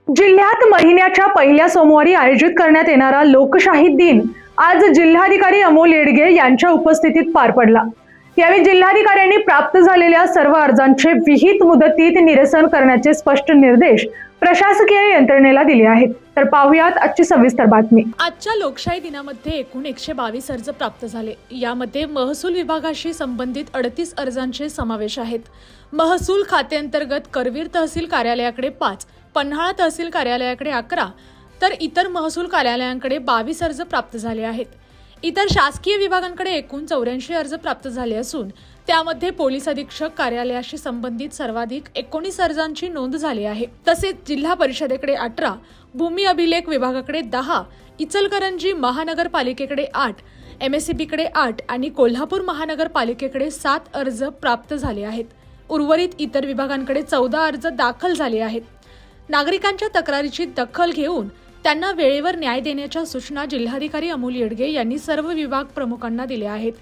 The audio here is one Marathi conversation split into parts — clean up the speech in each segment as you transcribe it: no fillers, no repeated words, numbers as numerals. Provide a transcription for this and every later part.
जिल्ह्यात महिन्याच्या पहिल्या सोमवारी आयोजित करण्यात येणारा लोकशाही दिन आज जिल्हाधिकारी अमोल येडगे यांच्या उपस्थितीत पार पडला। यावेळी जिल्हाधिकाऱ्यांनी प्राप्त झालेल्या सर्व अर्जांचे विहित मुदतीत निरसन करण्याचे स्पष्ट निर्देश प्रशासकीय यंत्रणेला दिले आहेत। तर पाहुयात आजची सविस्तर बातमी। आजच्या लोकशाही दिनामध्ये एकूण 122 अर्ज प्राप्त झाले। यामध्ये महसूल विभागाशी संबंधित 38 अर्जांचे समावेश आहेत। महसूल खात्यांतर्गत करवीर तहसील कार्यालयाकडे 5, पन्हाळा तहसील कार्यालयाकडे 11 तर इतर महसूल कार्यालयांकडे 22 अर्ज प्राप्त झाले आहेत। इतर शासकीय विभागांकडे एकूण 84 अर्ज प्राप्त झाले असून त्यामध्ये पोलीस अधीक्षक कार्यालयाशी संबंधित सर्वाधिक 19 अर्जांची नोंद झाली आहे। तसेच जिल्हा परिषदेकडे 18, भूमी अभिलेख विभागाकडे 10, इचलकरंजी महानगरपालिकेकडे 8, MSCBकडे 8 आणि कोल्हापूर महानगरपालिकेकडे 7 अर्ज प्राप्त झाले आहेत। उर्वरित इतर विभागांकडे 14 अर्ज दाखल झाले आहेत। नागरिकांच्या तक्रारीची दखल घेऊन त्यांना वेळेवर न्याय देण्याच्या सूचना जिल्हाधिकारी अमोल येडगे यांनी सर्व विभाग प्रमुखांना दिल्या आहेत।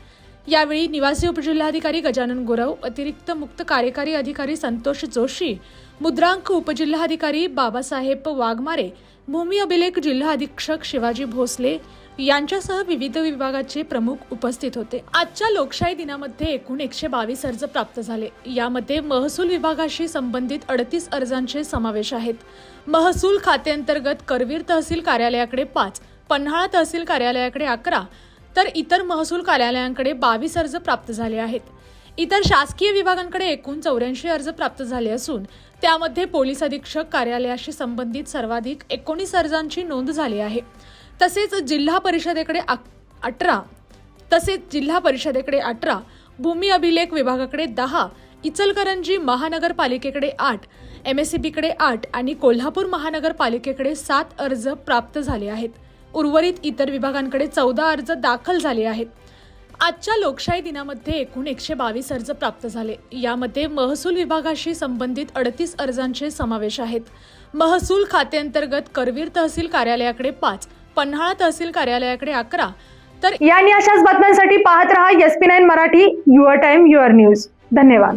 यावेळी निवासी उपजिल्हाधिकारी गजानन गुरव, अतिरिक्त मुक्त कार्यकारी अधिकारी संतोष जोशी, मुद्रांक उपजिल्हाधिकारी बाबासाहेब वाघमारे, भूमी अभिलेख जिल्हा अधीक्षक शिवाजी भोसले यांच्यासह विविध विभागाचे प्रमुख उपस्थित होते। आजच्या लोकशाही दिनामध्ये एकूण 122 अर्ज प्राप्त झाले। यामध्ये महसूल विभागाशी संबंधित 38 अर्जांचे समावेश आहेत। महसूल खात्यांतर्गत करवीर तहसील कार्यालयाकडे 5, पन्हाळा तहसील कार्यालयाकडे 11 तर इतर महसूल कार्यालयांकडे 22 अर्ज प्राप्त झाले आहेत। इतर शासकीय विभागांकडे एकूण 84 अर्ज प्राप्त झाले असून त्यामध्ये पोलीस अधीक्षक कार्यालयाशी संबंधित सर्वाधिक 19 अर्जांची नोंद झाली आहे। तसेच जिल्हा परिषदेकडे 18, भूमी अभिलेख विभागाकडे 10, इचलकरंजी महानगरपालिकेकडे 8, MSCBकडे 8 आणि कोल्हापूर महानगरपालिकेकडे 7 अर्ज प्राप्त झाले आहेत। उर्वरित इतर विभागांकडे 14 अर्ज दाखल झाले आहेत। आजच्या लोकशाही दिनामध्ये एकूण 122 अर्ज प्राप्त झाले। यामध्ये महसूल विभागाशी संबंधित 38 अर्जांचे समावेश आहेत। महसूल खात्यांतर्गत करवीर तहसील कार्यालयाकडे 5, पन्हाळा तहसील कार्यालयाकडे 11 तर यानी अशाच बातम्यांसाठी पाहत रहा SP9 Marathi, your time your news. धन्यवाद।